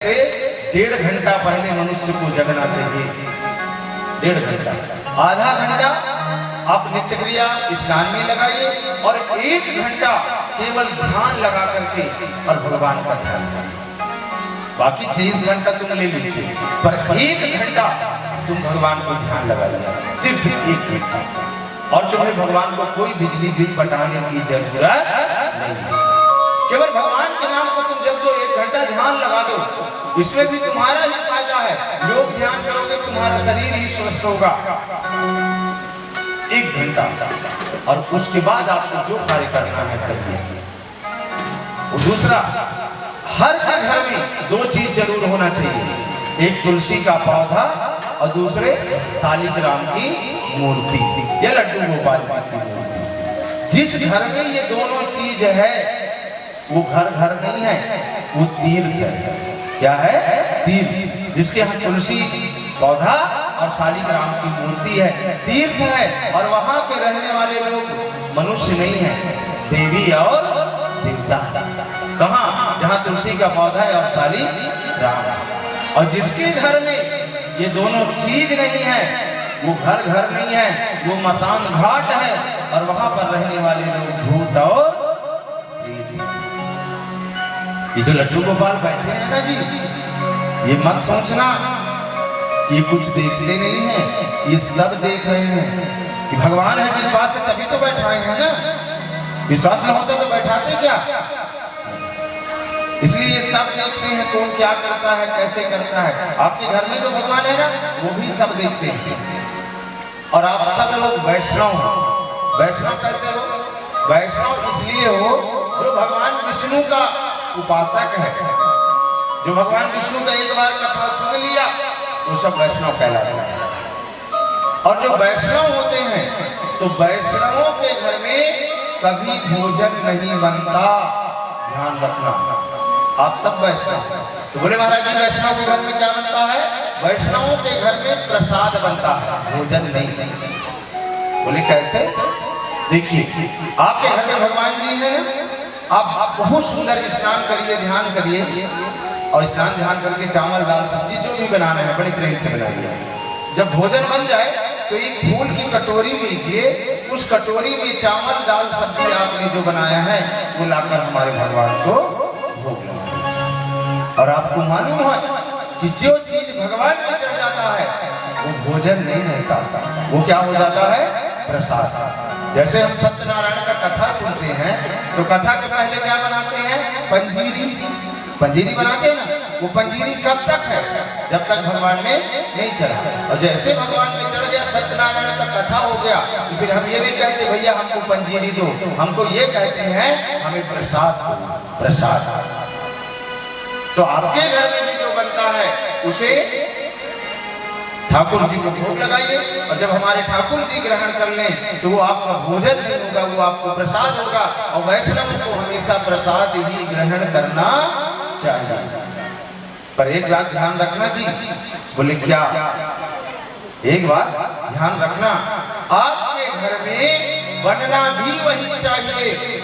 से 1.5 घंटा पहले मनुष्य को जगना चाहिए। 1.5 घंटा, आधा घंटा आप नित्य क्रिया स्नान में लगाइए और 1 घंटा केवल ध्यान लगा करके और भगवान का ध्यान करिए। बाकी 23 घंटा तुम ले लीजिए, पर 1 घंटा तुम भगवान को ध्यान लगा लिया, सिर्फ 1 घंटा। और तुम्हें भगवान को कोई बिजली बिल पटाने की जरूरत नहीं। केवल भगवान के नाम को तुम जब 1 घंटा ध्यान लगा दो, इसमें भी तुम्हारा ही फायदा है। योग ध्यान करोगे तुम्हारा शरीर ही स्वस्थ होगा। 1 घंटा, और उसके बाद आपको जो कार्य करना है करिए। दूसरा, हर के घर में 2 चीज जरूर होना चाहिए, एक तुलसी का पौधा और दूसरे शालिग्राम की मूर्ति या लड्डू गोपाल की मूर्ति। जिस घर में ये दोनों चीज है वो घर घर नहीं है, वो तीर्थ है। क्या है? तीर्थ। जिसके यहाँ तुलसी पौधा और शालिग्राम की मूर्ति है, तीर्थ है। और वहां के रहने वाले लोग मनुष्य नहीं है, देवी और देवता। कहाँ? जहाँ तुलसी का पौधा है और शालिग्राम। और जिसके घर में ये दोनों चीज नहीं है वो घर घर नहीं है, वो मसान घाट है। और वहां पर रहने वाले लोग भूत और ये जो लड्डू गोपाल बैठे हैं ना जी, ये मत सोचना ये कुछ देखते नहीं है, ये सब देख रहे हैं कि भगवान है। विश्वास से तभी तो बैठाए हैं ना, विश्वास न होता तो बैठाते क्या? इसलिए ये सब देखते हैं कौन क्या करता है, कैसे करता है। आपके घर में जो भगवान है ना, वो भी सब देखते हैं। और आप सब लोग वैष्णव हो। वैष्णव कैसे हो? वैष्णव इसलिए हो जो भगवान विष्णु का उपासक है। जो भगवान विष्णु का एक बार कथा सुन लिया तो सब वैष्णव कहलाते हैं। और जो वैष्णव होते हैं तो वैष्णवों के घर में कभी भोजन नहीं बनता, ध्यान रखना। आप सब वैष्णव तो बोले महाराज जी वैष्णव के घर में क्या बनता है? वैष्णवों के घर में प्रसाद बनता है, भोजन नहीं। बोले कैसे? देखिए, आपके घर में भगवान जी है ना, आप बहुत सुंदर स्नान करिए, ध्यान करिए, और स्नान ध्यान करके चावल दाल सब्जी जो भी बनाना है बड़े प्रेम से बनाइए। जब भोजन बन जाए तो एक फूल की कटोरी लीजिए, उस कटोरी में चावल दाल सब्जी आपने जो बनाया है वो लाकर हमारे भगवान को भोग लगाइए। और आपको मालूम है कि जो चीज भगवान में चढ़ जाता है वो भोजन नहीं रहता, वो क्या हो जाता है? प्रसाद। जैसे हम सत्यनारायण का कथा सुनते हैं तो कथा के पहले क्या बनाते हैं? पंजीरी। पंजीरी बनाते हैं ना, वो पंजीरी कब तक है? जब तक भगवान में नहीं चढ़ा। और जैसे भगवान में चढ़ गया, सत्यनारायण का कथा हो गया, तो फिर हम ये नहीं कहते भैया हमको पंजीरी दो, हमको ये कहते हैं हमें प्रसाद दो, प्रसाद। तो आपके घर में भी जो बनता है उसे ठाकुर जी को भोग लगाइए। और जब हमारे ठाकुर जी ग्रहण कर लें तो वो आपका भोजन नहीं होगा, वो आपको प्रसाद होगा। और वैष्णव को हमेशा प्रसाद ही ग्रहण करना चाहिए। पर एक बात ध्यान रखना जी। बोले क्या? एक बात ध्यान रखना, आपके घर में बनना भी वही चाहिए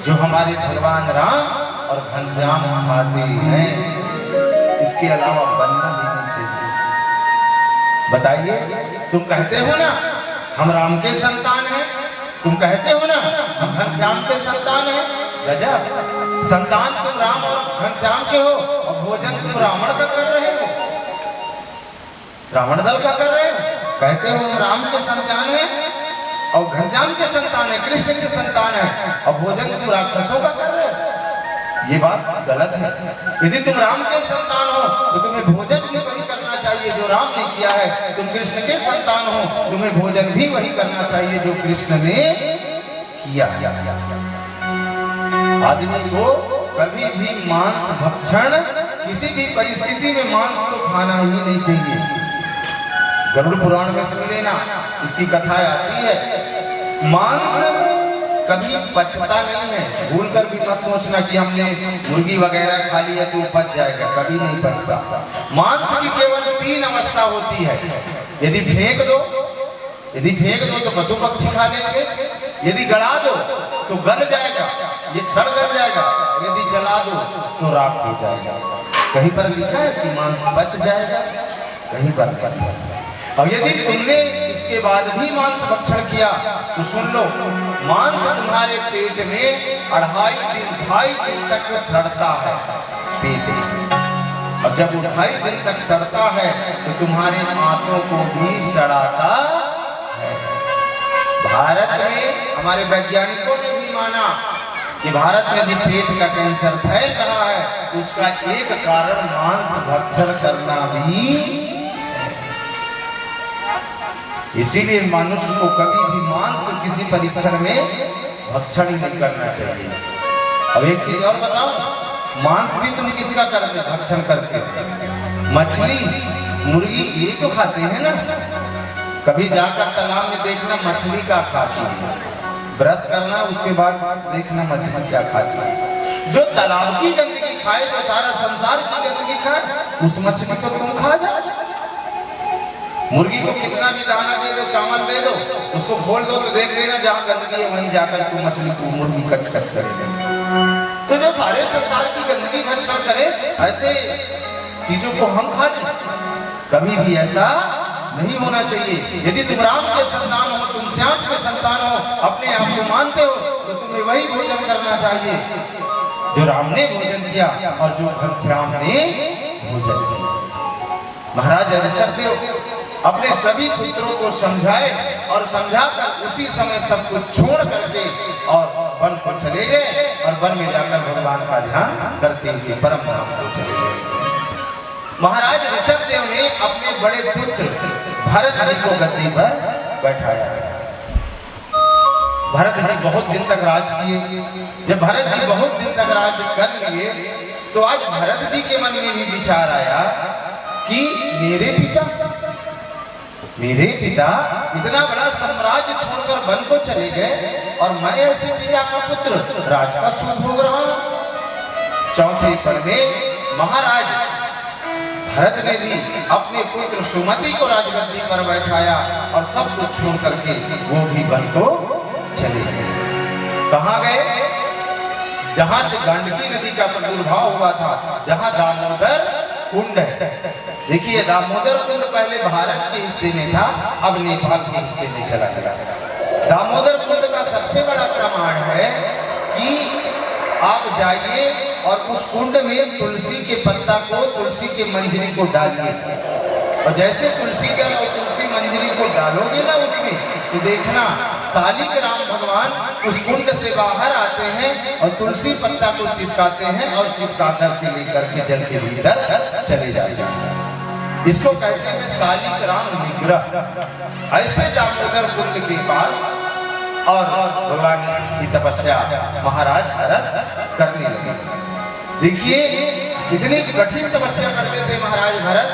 जो हमारे भगवान राम और घनश्याम खाते हैं। इसके अलावा बनना भी नहीं चाहिए। बताइए, तुम कहते हो ना हम राम के संतान हैं, तुम कहते हो ना हम घनश्याम के संतान हैं। गजब, संतान तुम राम और घनश्याम के हो और भोजन तुम रावण का कर रहे हो, रावण दल का कर रहे हो। कहते हो हम राम के संतान हैं और घनश्याम के संतान है, कृष्ण के संतान है, और भोजन तुम राक्षसों का कर रहे हो। ये बात गलत है। यदि तुम राम के संतान हो तो तुम्हें भोजन भी वही करना चाहिए जो राम ने किया है। तुम कृष्ण के संतान हो, तुम्हें भोजन भी वही करना चाहिए जो कृष्ण ने किया। आदमी को कभी भी मांस भक्षण, किसी भी परिस्थिति में मांस तो खाना ही नहीं चाहिए। गरुड़ पुराण में सुन लेना, इसकी कथा आती है। मांस कभी पचता नहीं है। भूल कर भी मत सोचना कि हमने मुर्गी वगैरह खा लिया तो पच जाएगा, कभी नहीं पचता। मांस की केवल 3 अवस्था होती है। यदि फेंक दो तो पशु पक्षी खा लेंगे, यदि गड़ा दो तो गल जाएगा, ये सड़ गल जाएगा, यदि जला दो तो राख हो जाएगा। कहीं पर लिखा है कि मांस बच जाएगा, कहीं पर नहीं। और यदि तुमने इसके बाद भी मांस भक्षण किया तो सुन लो, मांस तुम्हारे पेट में 2.5 दिन तक सड़ता है पेट में। और जब 2.5 दिन तक सड़ता है तो तुम्हारे आंतों को भी सड़ाता है। भारत में हमारे वैज्ञानिकों ने भी माना कि भारत में यदि पेट का कैंसर फैल रहा है उसका एक कारण मांस भक्षण करना भी। इसीलिए मनुष्य को कभी भी मांस को किसी परीक्षण में भक्षण ही नहीं करना चाहिए। अब एक चीज और बताओ, मांस भी तुम किसी का करते भक्षण करते हो? मछली मुर्गी ये तो खाते हैं ना। कभी जाकर तालाब में देखना मछली का खाती है, ब्रश करना उसके बाद देखना मछली क्या खाती है। जो तालाब की गंदगी खाए, जो सारा संसार की गंदगी खाए, उस मछली को तुम खा जाओ। मुर्गी को कितना भी दाना दे दो, चावल दे दो, उसको खोल दो तो देख लेना जहाँ गंदगी है वहीं जाकर तू मछली को मुर्गी कट करेगा। तो जो सारे संसार की गंदगी भक्षण करे, ऐसे चीजों को हम खा लें, कभी भी ऐसा नहीं होना चाहिए। यदि तुम राम के संतान हो, तुम श्याम के संतान हो, अपने आप को मानते हो, तो तुम्हें वही भोजन करना चाहिए जो राम ने भोजन किया और जो घनश्याम ने भोजन किया। महाराज ऋषभदेव अपने सभी पुत्रों को समझाए और समझाकर उसी समय सब कुछ छोड़ करके और वन को चले गए और वन में जाकर भगवान का ध्यान करते हुए परम धाम को चले गए। महाराज ऋषभदेव ने अपने बड़े पुत्र भरत जी को गद्दी पर बैठाया। भरत जी बहुत दिन तक राज किए। जब भरत जी बहुत दिन तक राज कर लिए तो आज भरत जी के मन में भी विचार आया कि मेरे पिता इतना बड़ा साम्राज्य छोड़कर वन को चले गए और मैं ऐसे पिता का पुत्र राज का सुख भोग रहा हूं। चौथे पल में महाराज भरत ने भी अपने पुत्र सुमति को राजगद्दी पर बैठाया और सब कुछ छोड़ करके वो भी वन को चले गए। कहाँ गए? जहां से गंडकी नदी का प्रादुर्भाव हुआ था, जहां दामोदर कुंड है। देखिए, दामोदर कुंड पहले भारत के हिस्से में था, अब नेपाल के हिस्से में चला गया। दामोदर कुंड का सबसे बड़ा प्रमाण है कि आप जाइए और उस कुंड में तुलसी के पत्ता को, तुलसी के मंजरी को डालिए और जैसे तुलसी दल और तुलसी मंजरी को डालोगे ना उसमें, तो देखना शालिक राम भगवान उस कुंड से बाहर आते हैं और तुलसी पत्ता को चिपकाते हैं और चिपका करके लेकर के जल के भीतर चले जाते हैं। इसको कहते हैं शालिक राम निग्रह। ऐसे दामोदर कुंड के पास और भगवान की तपस्या महाराज भरत करने लगे। देखिए, इतनी कठिन तपस्या करते थे महाराज भरत।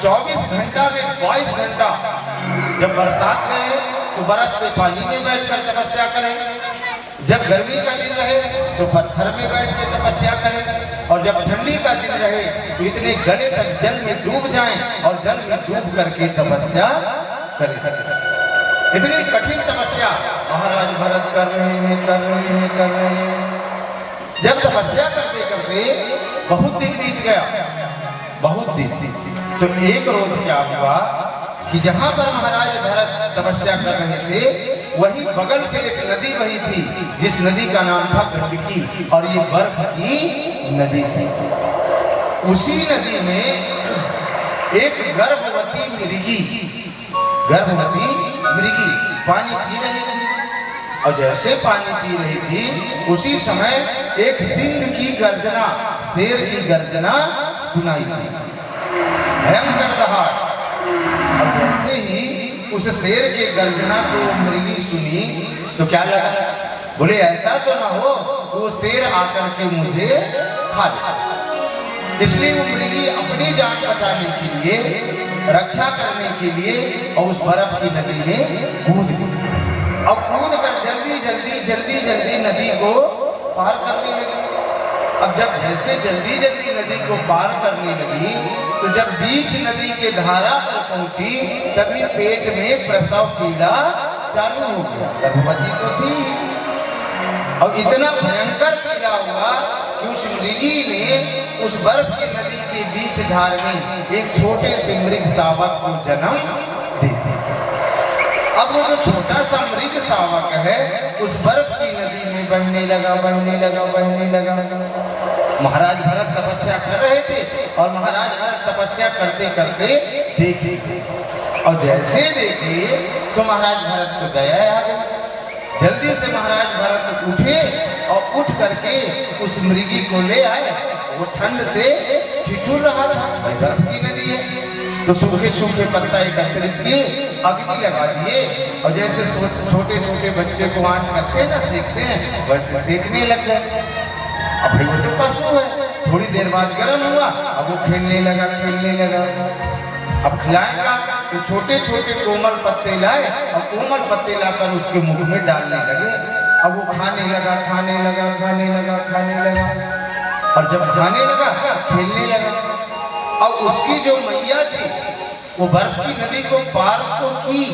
24 घंटा में 22 घंटा जब बरसात करे तो बरसते पानी में बैठकर तपस्या करें, जब गर्मी का दिन रहे तो पत्थर में बैठ के तपस्या करें, और जब ठंडी का दिन रहे तो इतने गले तक जल में डूब जाएं और जल में डूब करके तपस्या करें। इतनी कठिन तपस्या महाराज भरत कर रहे हैं। जब तपस्या करते करते बहुत दिन बीत गया, बहुत दिन। तो एक रोज क्या हुआ कि जहां पर महाराज भरत तपस्या कर रहे थे वही बगल से एक नदी बही थी, जिस नदी का नाम था गंडकी, और ये बर्फ की नदी थी। उसी नदी में एक गर्भवती मृगी पानी पी रही थी, और जैसे पानी पी रही थी उसी समय एक सिंह की गर्जना, शेर की गर्जना सुनाई दी, भयंकर दहाड़। और जैसे ही उस शेर के गर्जना को मृगी सुनी तो क्या लगा, बोले ऐसा तो ना हो वो शेर आकर के मुझे खा ले। इसलिए वो मृगी अपनी जान बचाने के लिए, रक्षा करने के लिए और उस बर्फ की नदी में कूद कर जल्दी नदी को पार करने लगी। अब जब जैसे जल्दी नदी को पार करने लगी तो जब बीच नदी के धारा पर पहुंची तभी पेट में प्रसव पीड़ा चालू हो गया। गर्भवती तो थी और इतना भयंकर पीड़ा हुआ कि उस मृगी ने उस बर्फ की नदी के बीच धार में एक छोटे से मृग शावक को जन्म देती। अब वो जो छोटा सा मृग शावक है उस बर्फ की नदी में बहने लगा, बहने लगा, बहने लगा। महाराज भरत तपस्या कर रहे थे और महाराज भरत तपस्या करते करते देखे, और जैसे देखे तो महाराज भरत को दया आ गई। जल्दी से महाराज भरत उठे और उठ करके उस मृगी को ले आए। वो ठंड से ठिठुर रहा था, भाई बर्फ की नदी है, तो सूखे सूखे पत्ता एकत्रित किए, अग्नि लगा दिए, और जैसे छोटे छोटे बच्चे को आंच करते हैं ना, सेकते हैं, वैसे सेकने लग गए। अब भाई वो तो पशु है, थोड़ी देर बाद गर्म हुआ, अब वो खेलने लगा, खेलने लगा। अब खिलाएगा तो छोटे छोटे कोमल पत्ते लाए और कोमल पत्ते लाकर उसके मुंह में डालने लगे। अब वो खाने लगा, खाने लगा, खाने लगा, खाने लगा, और जब खाने लगा खेलने लगा। और उसकी जो मैया थी वो बर्फ की नदी को पार तो की,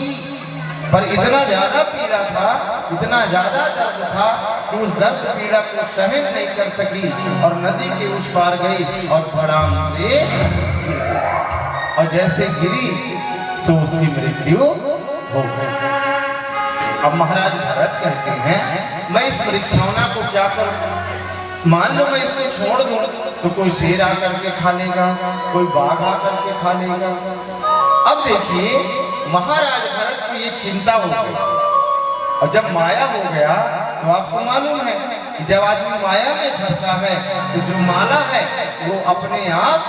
पर इतना ज्यादा पीड़ा था, इतना ज्यादा दर्द था कि उस दर्द पीड़ा को सहन नहीं कर सकी और नदी के उस पार गई और धड़ाम से गिर गई। और जैसे गिरी तो उसकी मृत्यु हो गई। अब महाराज भरत कहते हैं मैं इस परीक्षावना को क्या करूं? मान लो मैं इसको छोड़ दूं तो कोई शेर आकर के खा लेगा, कोई बाघ आकर के खा लेगा। अब देखिए महाराज भरत को ये चिंता हो गई, और जब माया हो गया तो आपको मालूम है कि जब आदमी माया में फंसता है तो जो माला है वो अपने आप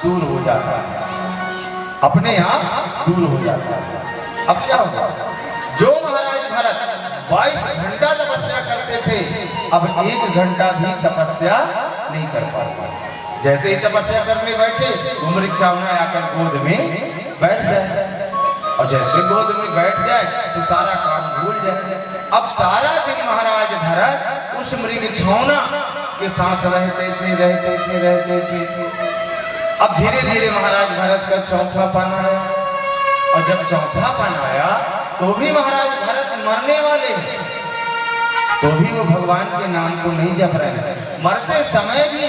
दूर हो जाता है, अपने आप दूर हो जाता है। अब क्या होगा? जो महाराज भरत 22 घंटा तपस्या करते थे, अब 1 घंटा भी तपस्या नहीं कर पाते। जैसे ही तपस्या करने बैठे वो मृग सामने आकर गोद में बैठ जाए, और जैसे गोद में बैठ जाए तो सारा काम भूल जाए। अब सारा दिन महाराज भरत उस मृग छौना के साथ रहते थे, रहते थे, रहते थे। अब धीरे धीरे महाराज भरत का चौथा पन आया, और जब चौथा पन आया तो भी महाराज भरत मरने वाले हैं, तो भी वो भगवान के नाम को नहीं जप रहे हैं। मरते समय भी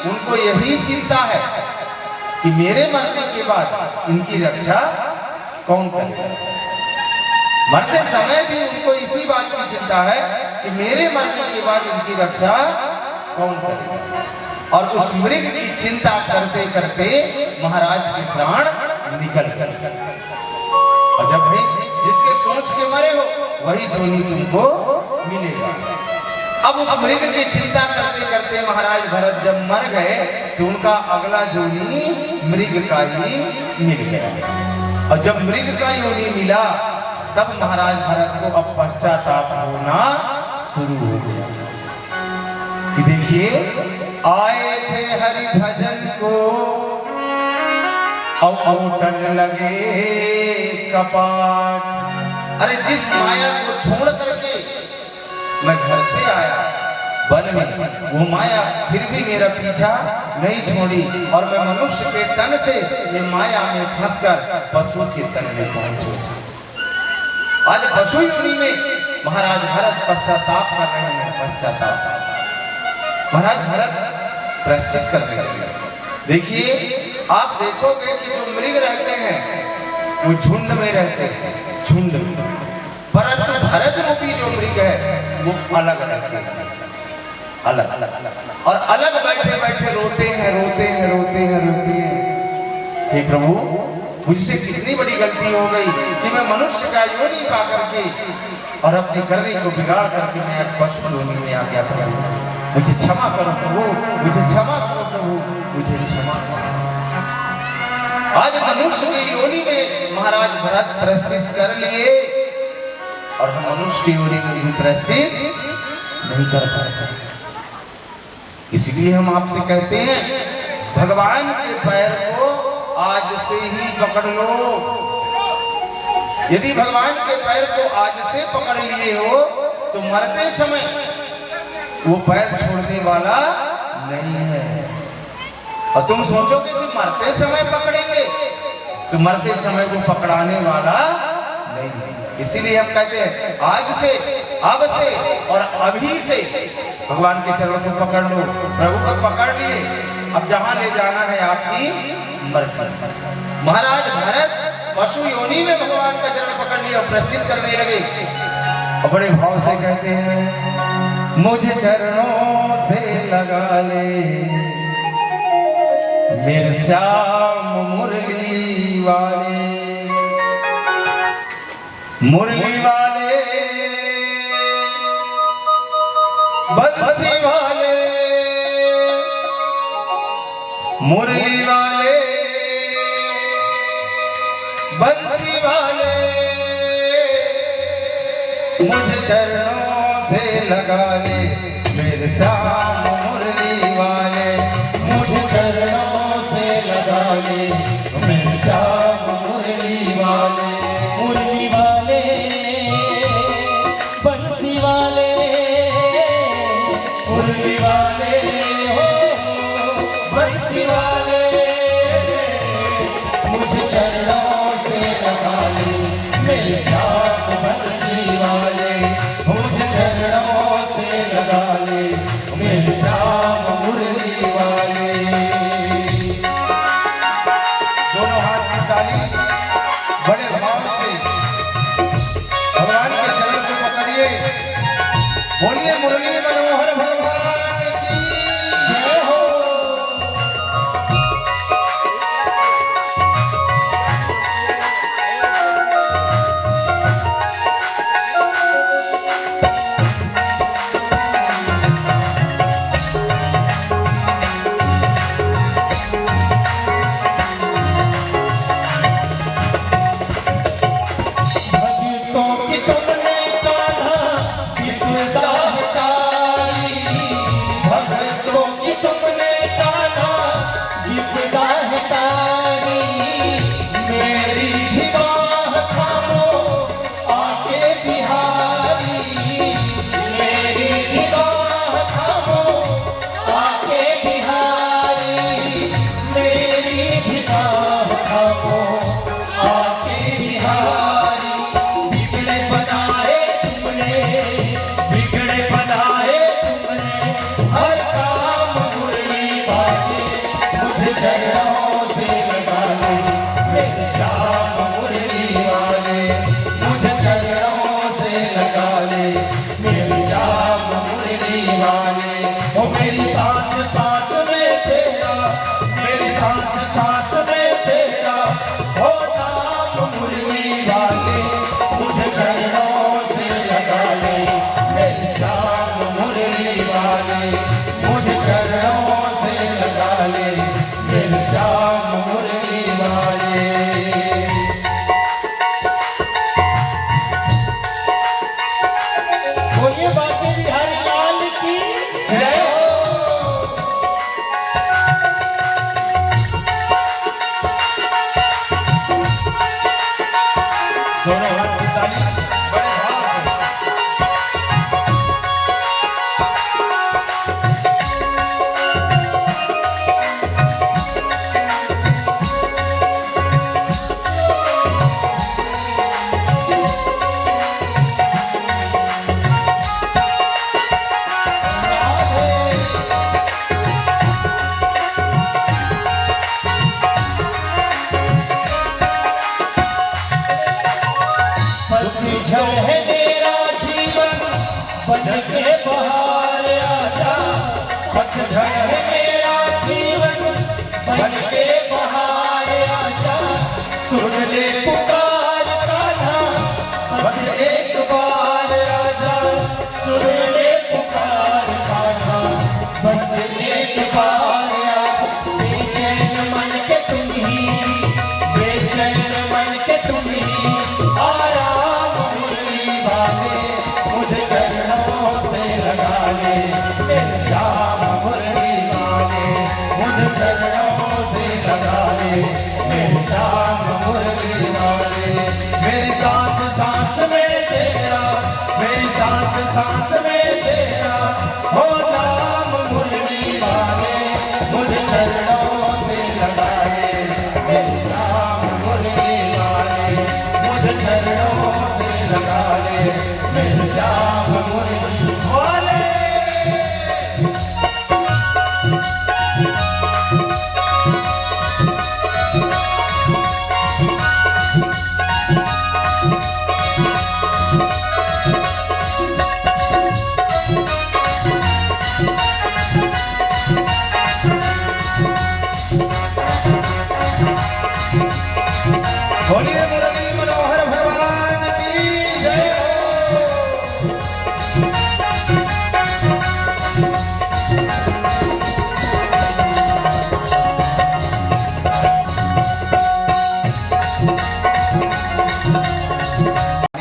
उनको यही चिंता है कि मेरे मरने के बाद इनकी रक्षा कौन करेगा। मरते समय भी उनको इसी बात की चिंता है कि मेरे मरने के बाद इनकी रक्षा कौन करेगा। और उस मृग की चिंता करते करते महाराज के प्राण निकल गए। और जब भाई जिसके सोच के मरे हो वही जोनी तुमको मिलेगा। अब उस मृग की चिंता करते करते महाराज भरत जब मर गए तो उनका अगला जोनी मृग का ही मिल गया। और जब मृग का योनि मिला तब महाराज भरत को अब पश्चाताप होना शुरू हो गया कि देखिए आए थे हरि भजन को और औटन लगे कपाट। अरे जिस माया को छोड़ करके मैं घर से आया वन में, वो माया फिर भी मेरा पीछा नहीं छोड़ी, और मैं मनुष्य के तन से ये माया में फंसकर पशु के तन में पहुंचे। आज पशु योनि में महाराज भरत पश्चाताप कर रहे हैं। पश्चाताप महाराज भरत प्रायश्चित करने लगे। देखिए आप देखोगे कि जो मृग रहते हैं वो झुंड में रहते हैं, झुंड में, परंतु भरत रूपी जो मृग है वो अलग रहते हैं, अलग अलग, और अलग बैठे बैठे रोते हैं, रोते हैं, रोते हैं, रोते हैं। हे प्रभु मुझसे कितनी बड़ी गलती हो गई कि मैं मनुष्य का योनि पा करके और अपनी करनी को बिगाड़ करके मैं आज पशु योनि में आ गया था। मुझे क्षमा करो प्रभु, मुझे क्षमा करो प्रभु, मुझे क्षमा करो। आज मनुष्य की योनि में महाराज भरत प्रायश्चित कर लिए और हम मनुष्य की योनि में भी प्रायश्चित नहीं कर पाते। इसलिए हम आपसे कहते हैं भगवान के पैर को आज से ही पकड़ लो। यदि भगवान के पैर को आज से पकड़ लिए हो तो मरते समय वो पैर छोड़ने वाला नहीं है। और तुम सोचोगे कि मरते समय पकड़ेंगे, तो मरते समय वो पकड़ाने वाला नहीं है। इसीलिए हम कहते हैं आज से, अब से और अभी से भगवान के चरणों को पकड़ लो। प्रभु को पकड़ लिए, अब जहां ले जाना है आपकी मर्जी। महाराज भरत पशु योनि में भगवान का चरण पकड़ लिया और प्रचित करने लगे और बड़े भाव से कहते हैं, मुझे चरणों से लगा ले मेरे श्याम मुरली वाले, मुरली वाले बंसी वाले, मुरली वाले बंसी वाले, मुझे चरणों से लगा ले मेरे श्याम मुरली वाले, मुझे चरणों से लगा ले मेरे श्याम मुरली वाले, मुरली वाले बंसी वाले, मुरली वाले हो बंसी वाले, मुझे चरणों से लगा ले मेरे श्याम बंसी वाले, मुझे चरणों से लगा ले मेरे श्याम मुरली वाले। दोनों हाथ की ताली बड़े भाव से भगवान के चरण को पकड़िए, बोलिए मुरली मनोहर भगवान की जय हो। भक्तों की तुमने कान्हा विपदा हटाई, भक्तों की तुमने कान्हा विपदा हटाई, मेरी भी बाह थामो आके बिहारी, मेरी भी बाह थामो आके बिहारी, मेरी भी बाह थामो आके बिहारी, बिगड़े बनाए तुमने, बिगड़े बनाए तुमने हर काम मुरली वाले, मुझे चरणों से लगा ले मेरे श्याम मुरली वाले, मुझे चरणों से लगा ले मेरे श्याम मुरली वाले, ओ मेरी सांस सांस में तेरा, मेरी सांस सांस में तेरा, ओ नाम मुरली वाले, मुझे चरणों से लगा ले मेरे श्याम मुरली वाले, मुझे चरणों से लगा ले मेरे श्याम मुरली वाले। बोलिए बाके बिहारी लाल की जय हो। दोनों हाथ की ताली बड़े भाव से पतझड़ है तेरा जीवन बन के बहार आजा, पतझड़ है मेरा जीवन बन के बहार आजा, सुन ले पुकार कान्हा बस एक बार आजा, सुन ले पुकार कान्हा बस एक बार आजा, बेचैन मन के तुम ही, बेचैन मन के तुम ही आराम मुरली वाले, मुझे चरणों से लगा ले मेरे श्याम मुरली वाले, मुझे चरणों से लगा ले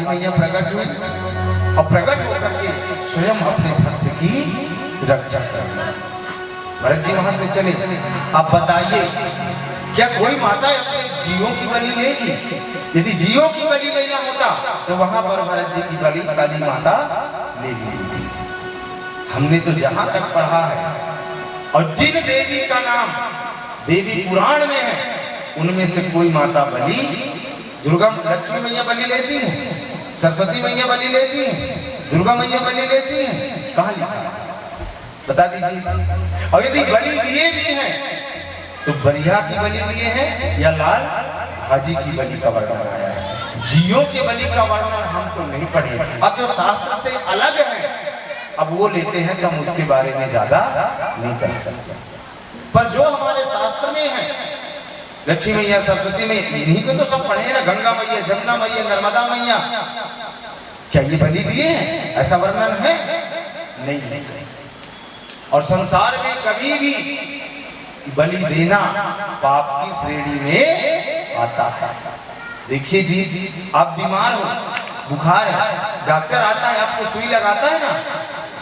काली मैया प्रकट हुई और प्रकट होकर के स्वयं अपने भक्त की रक्षा कर। भरत जी वहां से चले। अब बताइए, क्या कोई माता अपने जीवों की बलि लेगी? यदि जीवों की बलि लेना होता तो वहां पर भरत जी की बलि काली माता ले ली। हमने तो जहां तक पढ़ा है और जिन देवी का नाम देवी पुराण में है उनमें से कोई माता बलि, दुर्गा लक्ष्मी मैया बलि लेती है, सरस्वती मैया बलि लेती है, दुर्गा मैया बलि लेती है, कहां लिखा है बता दीजिए। और यदि बलि लिए भी हैं तो बलिया की बलि लिए हैं या लाल हाजी की बलि का वर्णन आया है। जियों के बलि का वर्णन हम तो नहीं पढ़े। अब जो शास्त्र से अलग है अब वो लेते हैं तो हम उसके बारे में ज्यादा नहीं कर सकते, पर जो हमारे शास्त्र में है लक्ष्मी मैया सरस्वती मैया इन्हीं को तो सब पढ़े ना, गंगा मैया, जमुना मैया, नर्मदा मैया, क्या ये बलि दिए हैं? ऐसा वर्णन है नहीं। और संसार में कभी भी बलि देना पाप की श्रेणी में आता है। देखिए जी, आप बीमार हो, बुखार है, डॉक्टर आता है आपको सुई लगाता है ना,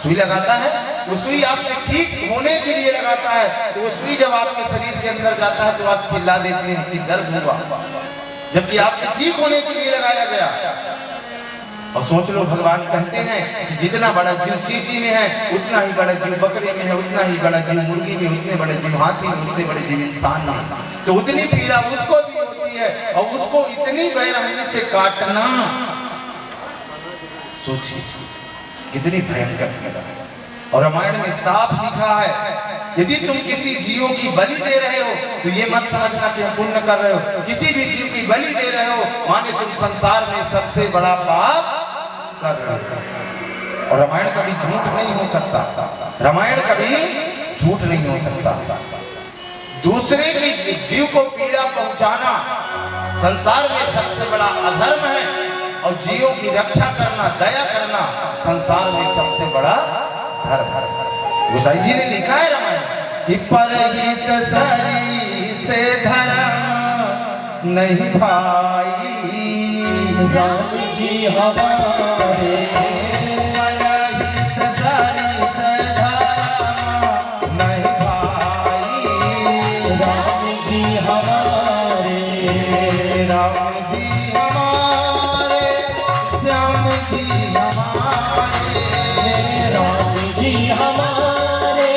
सुई लगाता है, वो सुई आपके ठीक होने के लिए लगाता है, तो वो सुई जब आपके शरीर के अंदर जाता है तो आप चिल्ला देते हैं कि दर्द हुआ, जबकि आपके ठीक होने के लिए लगाया गया। और सोच लो, भगवान कहते हैं कि जितना बड़ा जीव चींटी में है उतना ही बड़ा जीव बकरे में है, उतना ही बड़ा जीव मुर्गी में, उतने बड़े जीव हाथी में, उतने बड़े जीव इंसान में, तो उतनी पीड़ा उसको भी होती है और उसको इतनी बेरहमी से काटना, सोचिए कितनी भयंकर पीड़ा है। और रामायण में साफ लिखा है, यदि तुम किसी जीव की बलि दे रहे हो तो ये मत समझना कि हम पुण्य कर रहे हो। किसी भी जीव की बलि दे रहे हो माने तुम संसार में सबसे बड़ा पाप कर रहे हो। और रामायण कभी झूठ नहीं हो सकता, रामायण कभी झूठ नहीं हो सकता। दूसरे के जीव को पीड़ा पहुंचाना संसार में सबसे बड़ा अधर्म है और जीवों की रक्षा करना, दया करना संसार में सबसे बड़ा धर्म है। गोसाई जी ने लिखा है रामायण कि परहित सरी से धर्म नहीं भाई, राम जी हमारे परहित सरी से धर्म नहीं भाई, राम जी हमारे, राम जी हमारे, श्याम जी हमारे, राम जी हमारे,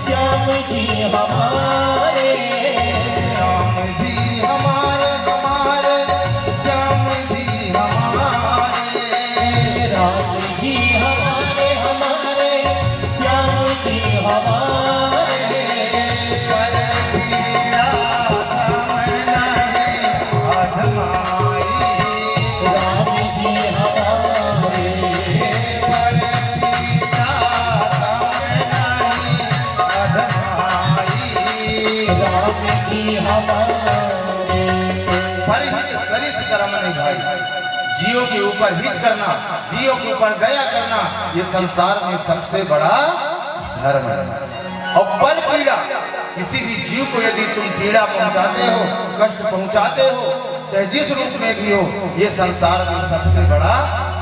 श्याम जी हमारे, राम जी हमारे, हमारे श्याम जी हमारे, राम जी हमारे, हमारे श्याम जी हमारे, पर पीड़ा थम नहीं अधमाई, राम जी हमारे, पर पीड़ा थम नहीं अधमाई, राम जी हमारे। परहित सरिस कर्म नहीं भाई, जियों के ऊपर हित करना, जियों के ऊपर दया करना, ये संसार में सबसे बड़ा धर्म है। और पर पीड़ा, किसी भी जीव को यदि तुम पीड़ा पहुंचाते हो, कष्ट पहुंचाते हो, चाहे जिस रूप में भी हो, ये संसार में सबसे बड़ा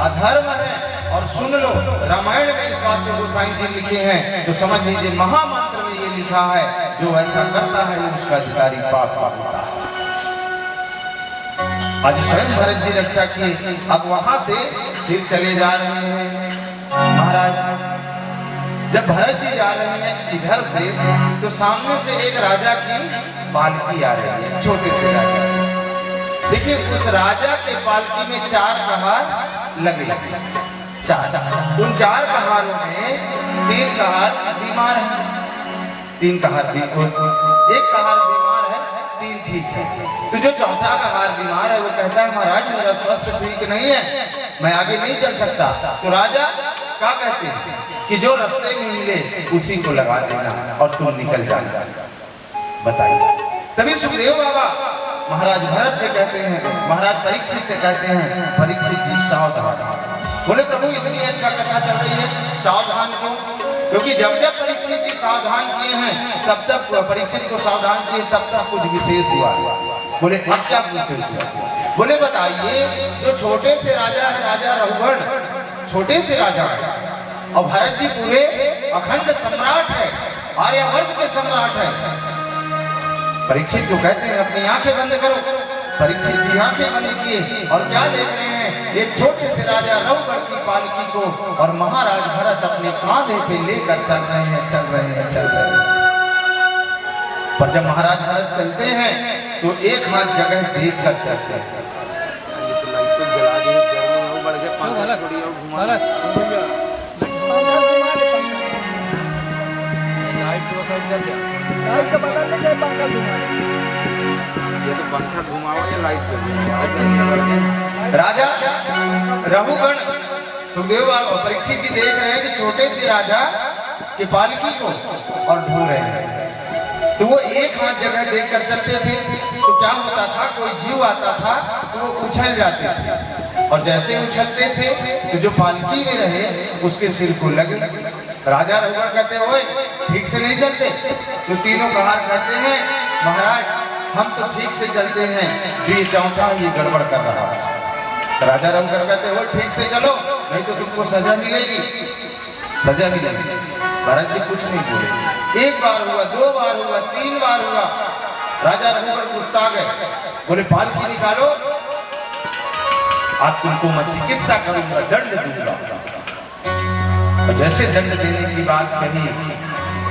अधर्म है। और सुन लो, रामायण में इस बात को गोसाई जी लिखे हैं तो समझ लीजिए महामंत्र में ये लिखा है, जो ऐसा करता है उसका अधिकारी पाप का होता है। आज स्वयं भरत जी रक्षा किए। अब वहां से फिर चले जा रहे हैं महाराज। जब भरत जी जा रहे हैं इधर से तो सामने से एक राजा की पालकी आ रही है, छोटे से राजा। देखिए उस राजा के पालकी में 4 कहार लगे, 4। उन 4 कहारों में 3 कहार बीमार हैं, 3 कहार एक कहार बीमार है, 3 ठीक है। तो जो चौथा कहार बीमार है वो कहता है महाराज मेरा स्वास्थ्य ठीक नहीं है, मैं आगे नहीं चल सकता। तो राजा क्या कहते हैं कि जो रास्ते में मिले उसी को लगा देना और तुम निकल जाना। बताइए, तभी सुखदेव बाबा महाराज भरत से कहते हैं, महाराज परीक्षित से कहते हैं परीक्षित जी सावधान। बोले प्रभु इतनी अच्छा कथा चल रही है, सावधान क्यों? क्योंकि जब जब परीक्षित जी सावधान किए हैं तब तक परीक्षित को सावधान किए तब तक कुछ विशेष हुआ। बोले अब क्या विशेष हुआ? बोले बताइए, जो छोटे से राजा है, राजा रघुगण छोटे से राजा है, और भरत जी पूरे अखंड सम्राट है, आर्यावर्त के सम्राट है। परीक्षित को कहते हैं अपनी आंखें बंद करो। परीक्षित जी आंखें बंद किए और क्या देख रहे हैं, एक छोटे से राजा रघुगण की पालकी को और महाराज भरत अपने कांधे पे लेकर चल रहे हैं, चल रहे हैं, चल रहे हैं। पर जब महाराज भरत चलते हैं तो एक हाथ जगह देख कर चलते हैं। पंखा घुमाओ या लाइट राजा रघुगण सुखदेव और परीक्षित जी देख रहे हैं कि छोटे से राजा की पालकी को और ढूंढ रहे हैं। तो वो एक हाथ जगह देखकर चलते थे, तो क्या होता था, कोई जीव आता था तो वो उछल जाते थे, और जैसे उछलते थे तो जो पालकी में रहे उसके सिर को लगे। राजा रघुगण कहते ओए ठीक से नहीं चलते, तो तीनों कहार कहते हैं महाराज हम तो ठीक से चलते हैं, जो ये चौथा ये गड़बड़ कर रहा है। राजा रघुगण कहते ओए ठीक से चलो, नहीं तो तुमको सजा मिलेगी, सजा मिलेगी। भरत जी कुछ नहीं बोले। एक बार हुआ, दो बार हुआ, तीन बार हुआ, राजा रघुगण गुस्सा आ गए, बोले पालकी निकालो, आज तुमको मैं चिकित्सा करूंगा, दंड दूंगा। और जैसे दंड देने की बात कही,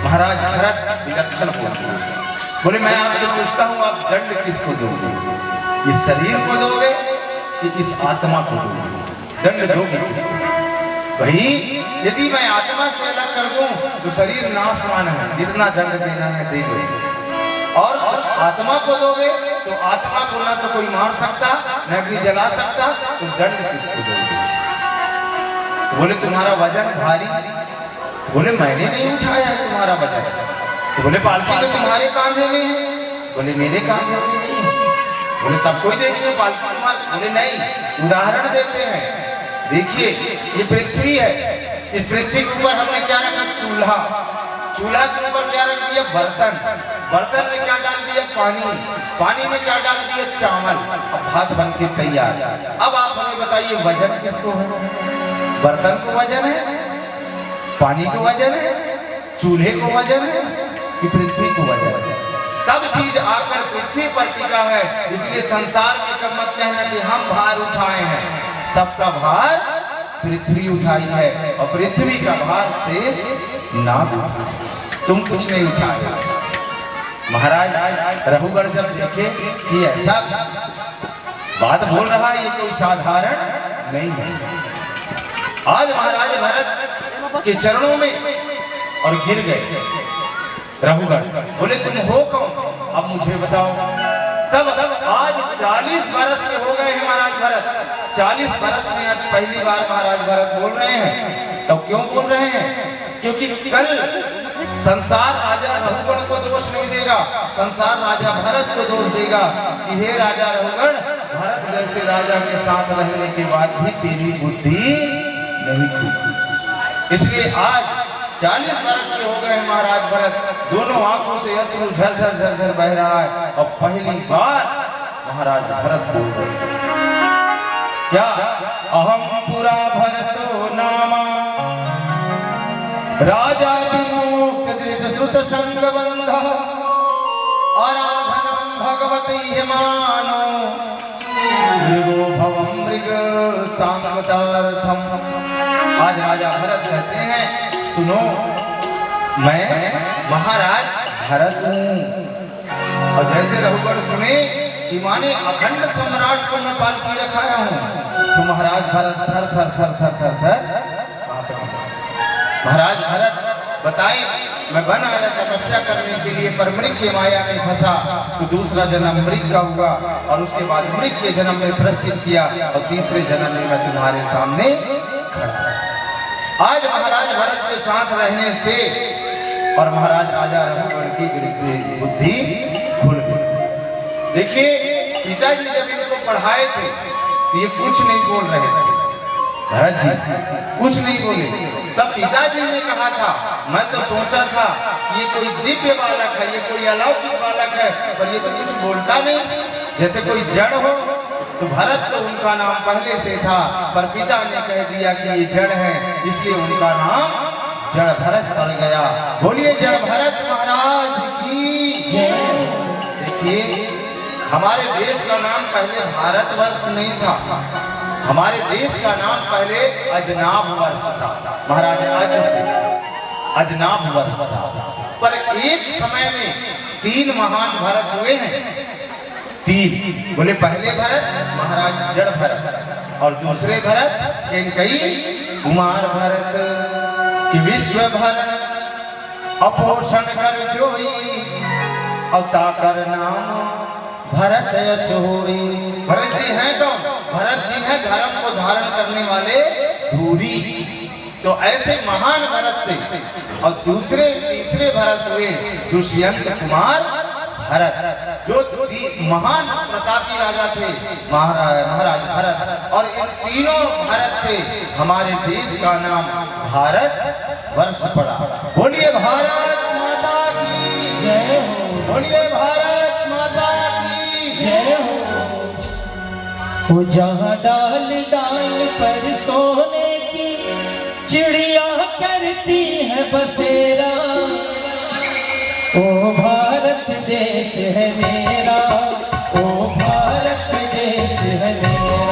महाराज भरत विलक्षण बोले मैं आपसे पूछता हूं आप दंड किसको दोगे, इस शरीर को दोगे कि इस आत्मा को दोगे, दंड दोगे किसको? भाई यदि मैं आत्मा से अलग कर दूं तो शरीर नाशवान है, जितना दंड देना है दे दो, और आत्मा को दोगे तो आत्मा को ना तो कोई मार सकता न अग्नि जला सकता, तो दंड किसको दोगे? तो बोले तुम्हारा वजन भारी। बोले मैंने नहीं उठाया है तुम्हारा वजन। तो बोले पालकी तो तुम्हारे कांधे में है। बोले मेरे कांधे में नहीं है। बोले सबको ही देखिए पालकी तुम्हारे। बोले नहीं, उदाहरण देते हैं, देखिए ये पृथ्वी है, इस पृथ्वी के ऊपर हमने क्या रखा, चूल्हा, चूल्हा के ऊपर क्या रख दिया, बर्तन, बर्तन में क्या डाल दिया, पानी, पानी में क्या डाल दिया, चावल, अब भात बन के तैयार। अब आप हमें बताइए वजन किसको है? बर्तन को वजन है, पानी को वजन है, चूल्हे को वजन है कि पृथ्वी को वजन है? सब चीज आकर पृथ्वी पर टिका है। इसलिए संसार के कब मत कहना कि हम भार उठाए हैं, सबका भार पृथ्वी उठाई है, और पृथ्वी का भार शेष ना उठाए, तुम कुछ नहीं उठाए। महाराज रघुगण जब देखे कि ऐसा बात बोल रहा है, ये कोई साधारण नहीं है। आज महाराज भरत के चरणों में और गिर गए रघुगण। बोले तुम हो कौन, अब मुझे बताओ। तब आज 40 बरस के हो गए हैं महाराज भरत, 40 बरस में आज पहली बार महाराज भरत बोल रहे हैं। तो क्यों बोल रहे हैं? क्योंकि कल संसार राजा रघुगण को दोष नहीं देगा, संसार राजा भरत को दोष देगा कि हे राजा रघुगण, भरत जैसे राजा के साथ रहने के बाद भी तेरी बुद्धि नहीं खुली। इसलिए आज 40 वर्ष के हो गए महाराज भरत, दोनों आंखों से अश्रु झरझर झरझर बह रहा है, और पहली बार महाराज भरत बोल रहे क्या, अहम पुरा भरतो नामा राजा विमुक्त दृढ़ श्रुत संग बंध आराधनम भगवती मानो मृगो भवम मृग सांगतार्थम। आज राजा भरत कहते हैं सुनो, मैं महाराज भरत हूँ। और जैसे रघुगण सुने कि माने अखंड सम्राट को मैं पालकी रखाया हूँ, तो महाराज भरत थर थर थर थर थर थर। महाराज भरत बताए मैं वन आया तपस्या करने के लिए, पर मृग के माया में फंसा, तो दूसरा जन्म मृग का हुआ, और उसके बाद मृग के जन्म में प्रश्चित किया, और तीसरे जन्म में मैं तुम्हारे सामने खड़ा। आज महाराज भरत के साथ रहने से और महाराज राजा रघुगण की बुद्धि खुल गई। देखिए पिताजी जब इनको पढ़ाए थे तो ये कुछ नहीं बोल रहे थे, भरत जी कुछ नहीं बोले। तब पिताजी ने कहा था, मैं तो सोचा था कि ये कोई दिव्य बालक है, ये कोई अलौकिक बालक है, पर ये तो कुछ बोलता नहीं, जैसे कोई जड़ हो, तो भरत तो उनका नाम पहले से था, पर पिता ने कह दिया कि ये जड़ है, इसलिए उनका नाम जड़ भरत पड़ गया। बोलिए जड़ भरत महाराज की जय। देखिए हमारे देश का नाम पहले भारतवर्ष नहीं था, हमारे देश का नाम पहले अजनाब वर्ष था। महाराज अज से अजनाब वर्ष था, पर एक समय में 3 महान भरत हुए हैं। 3 बोले, पहले भरत महाराज जड़ भरत, और दूसरे भरत कई कुमार भरत कि विश्व भरण अपोषण कर जोई, अवता कर नाम भरत यश होई। भरत जी हैं कौन? भरत जी हैं धर्म को धारण करने वाले धूरी। तो ऐसे महान भरत थे, और तीसरे भरत हुए दुष्यंत कुमार भरत, जो महान प्रतापी राजा थे महाराज भरत। और इन तीनों भरत से हमारे देश का नाम भारत वर्ष पड़ा। बोलिए भारत माता की जय हो, बोलिए भारत माता की जय हो। वो जहाँ डाल डाल पर सोने की चिड़िया करती है बसेरा, ओ भारत देश है मेरा, ओ भारत देश है मेरा,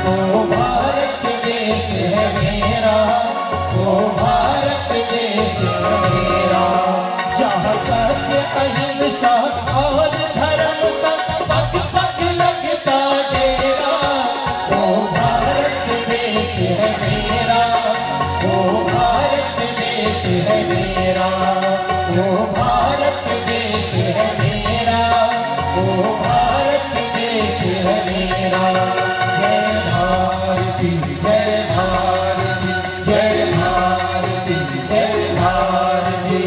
ओ भारत देश है मेरा, ओ भारत देश है मेरा। जहाँ सत्य अहिंसा और धर्म का पग पग लगता डेरा, ओ भारत देश है मेरा, ओ भारत देश है मेरा, ओ भारत देश है मेरा, ओ भारत देश है मेरा। जय भारती जय भारती जय भारती जय भारती।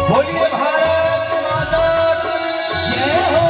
बोलिए भारत माता की जय हो।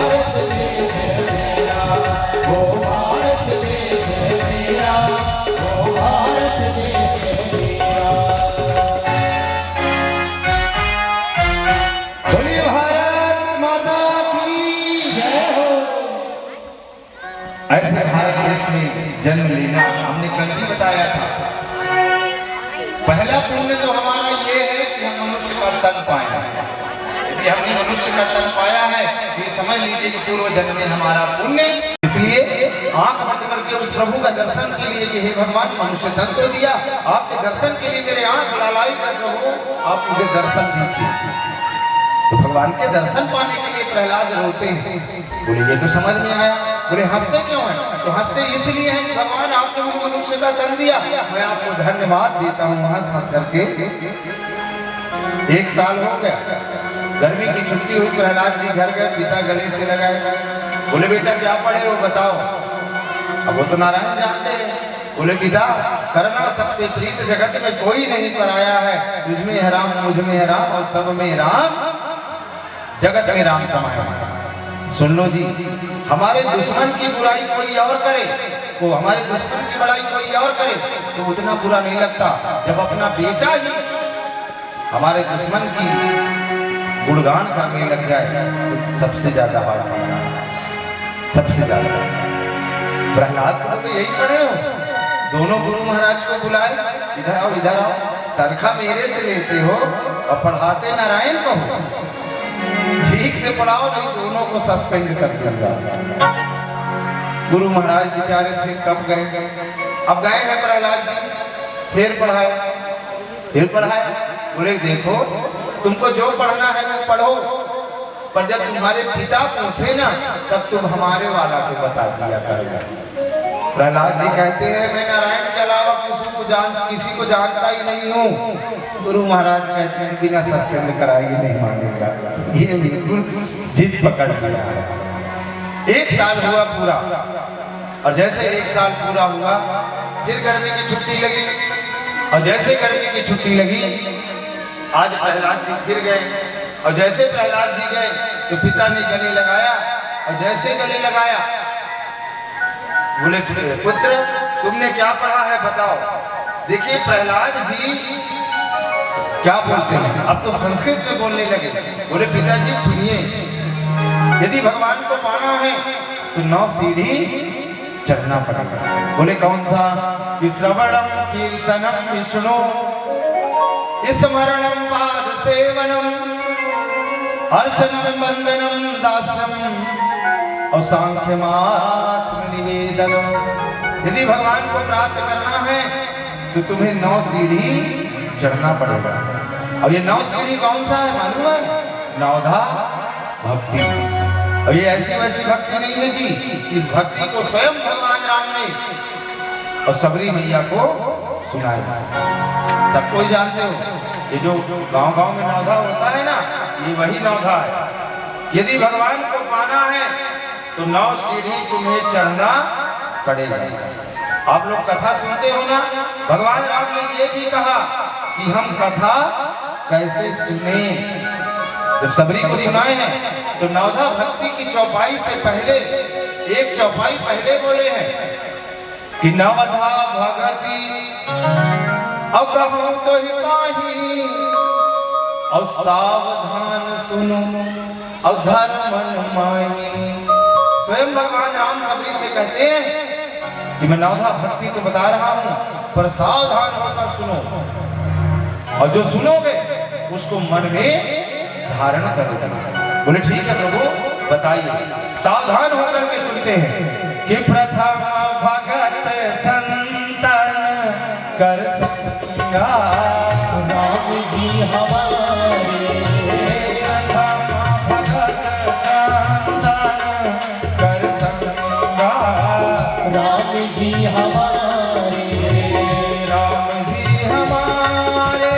भारत देश मेरा, वो भारत देश मेरा, वो भारत देश मेरा। बोलिए भारत माता की जय हो। ऐसे भारत देश में जन्म लेना हमने कल भी बताया था। पहला पुण्य तो हमारा ये है कि हम मनुष्य का तन पाए हैं। यदि हमने मनुष्य का तन पाया है तो ये समझ लीजिए कि पूर्व जन्म में हमारा पुण्य। इसलिए आंख बंद करके उस प्रभु का दर्शन के लिए कि हे भगवान मनुष्य तन तो दिया, आपके दर्शन के लिए मेरे आंख लालाई कर प्रभु आप मुझे दर्शन दीजिए। तो भगवान के दर्शन पाने के लिए प्रहलाद रोते हैं। बोले ये तो समझ में आया। बोले हंसते क्यों हैं? तो हंसते इसलिए हैं कि भगवान आपने मुझे मनुष्य का तन दिया, मैं आपको धन्यवाद देता हूँ। हंस हंस करके 1 साल हो गया, गर्मी की छुट्टी हुई, प्रहलाद जी घर गए, पिता गले से लगाए। बोले बेटा क्या पढ़े हो बताओ। अब वो तो नारायण जानते हैं। बोले पिता करना सबसे प्रीत जगत में कोई नहीं पराया है, तुझमें है राम मुझ में है राम और सब में राम जगत में राम समाया। सुन लो जी, हमारे दुश्मन की बुराई कोई और करे, वो हमारे दुश्मन की बड़ाई कोई और करे तो उतना बुरा नहीं लगता। जब अपना बेटा ही हमारे दुश्मन की गुणगान करने लग जाए तो सबसे ज्यादा हार्ड पड़ता है, सबसे ज्यादा। प्रहलाद को तो यही पढ़े हो, दोनों गुरु महाराज को बुलाए, इधर आओ इधर आओ, तनख्वाह मेरे से लेते हो और पढ़ाते नारायण को हो, ठीक से पढ़ाओ नहीं दोनों को सस्पेंड कर दूंगा। गुरु महाराज बेचारे थे, कब गए? अब गए हैं प्रहलाद जी, फिर पढ़ाए। बोले देखो तुमको जो पढ़ना है वो पढ़ो, पर जब तुम्हारे पिता पूछे ना तब तुम हमारे वाला को बता दिया करोगे। प्रहलाद जी कहते हैं मैं नारायण के अलावा किसी को जानता ही नहीं हूँ। गुरु महाराज कहते हैं बिना सस्पेंड कराए नहीं मानेगा। ये बिल्कुल जिद पकड़ लिया। 1 साल हुआ पूरा, और जैसे 1 साल पूरा हुआ फिर गर्मी की छुट्टी लगी, और जैसे गर्मी की छुट्टी लगी आज प्रहलाद जी फिर गए, और जैसे प्रहलाद जी गए तो पिता ने गले लगाया, और जैसे गले लगाया बोले पुत्र तुमने क्या पढ़ा है बताओ। देखिए प्रहलाद जी क्या बोलते हैं, अब तो संस्कृत में बोलने लगे। बोले पिताजी सुनिए, यदि भगवान को पाना है तो 9 सीढ़ी चढ़ना पड़ेगा। बोले कौन सा? कि श्रवणम कीर्तनम विष्णु स्मरणम पाद सेवनम अर्चनम वंदनम दास्यम और सांख्यमात्म निवेदनम। यदि भगवान को प्राप्त करना है तो तुम्हें 9 सीढ़ी चढ़ना पड़ेगा। और ये 9 सीढ़ी कौन सा है मालूम है? 9धा भक्ति। और ये ऐसी वैसी भक्ति नहीं है जी, इस भक्ति को स्वयं भगवान राम ने और सबरी मैया को सुनाया। सबको ही जानते हो, ये जो गांव-गांव में 9धा होता है ना, ये वही 9धा है। यदि भगवान को पाना है तो 9 सीढ़ी तुम्हें चढ़ना पड़ेगा। आप लोग कथा सुनते हो ना, भगवान राम ने ये भी कहा कि हम कथा कैसे सुने। जब सबरी को सुनाए हैं तो 9धा भक्ति की चौपाई से पहले एक चौपाई पहले बोले हैं कि 9धा भगति और कहूं तो ही पाही और सावधान सुनो और धर्मन माही। स्वयं भगवान राम सबरी से कहते हैं कि मैं 9धा भक्ति को बता रहा हूं, पर सावधान होकर सुनो, और जो सुनोगे उसको मन में धारण करोगे। बोले ठीक है प्रभु बताइए। सावधान होकर के सुनते हैं कि प्रथम भगत संतन कर राम जी हमारे, प्रथम भगत संतन कर राम जी हमारे, राम जी हमारे,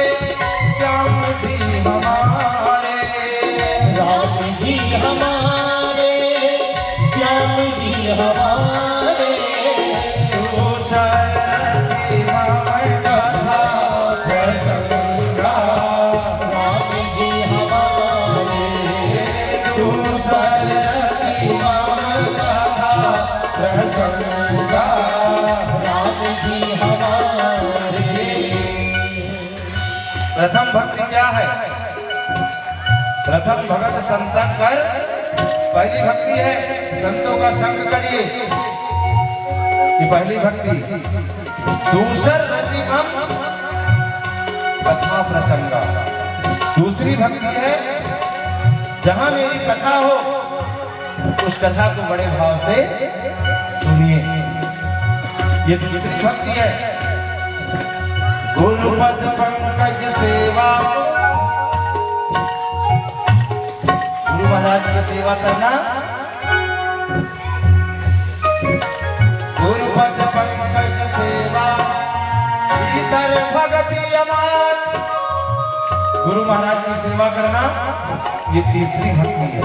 श्याम जी हमारे, राम जी हमारे, श्याम जी हमारे, प्रथम भक्ति क्या है? प्रथम भगत संतन कर, पहली भक्ति है संतों का संग करिए, ये पहली भक्ति। दूसर रतिमम कथा प्रसंगा, दूसरी भक्ति है जहां मेरी कथा हो उस कथा को बड़े भाव से सुनिए, ये दूसरी भक्ति है। गुरुपद पंकज सेवा, गुरु महाराज की सेवा करना, गुरुपद पंकज सेवा ईश्वर भगति अमान, गुरु महाराज की सेवा करना, ये तीसरी भक्ति है।